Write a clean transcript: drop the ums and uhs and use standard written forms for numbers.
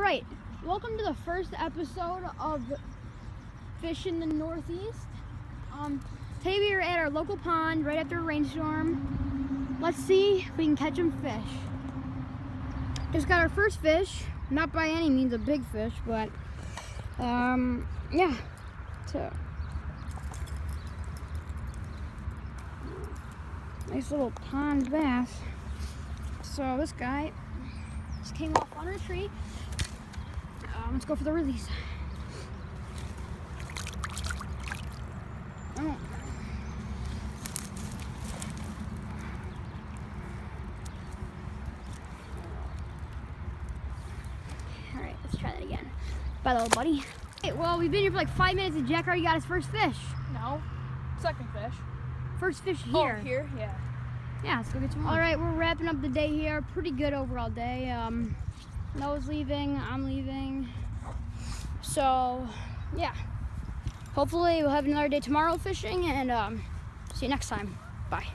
right, welcome to the first episode of Fish in the Northeast. Today we are at our local pond right after a rainstorm. Let's see if we can catch some fish. Just got our first fish, not by any means a big fish, but yeah. So, nice little pond bass. So this guy just came off on a tree. Let's go for the release. Oh. All right, let's try that again. Bye, little buddy. Hey, well, we've been here for like 5 minutes and Jack already got his first fish. No, second fish. First fish here. Oh, here? Yeah. Yeah, let's go get some more. All right, we're wrapping up the day here. Pretty good overall day. Noah's leaving, I'm leaving. So, yeah. Hopefully we'll have another day tomorrow fishing, and see you next time. Bye.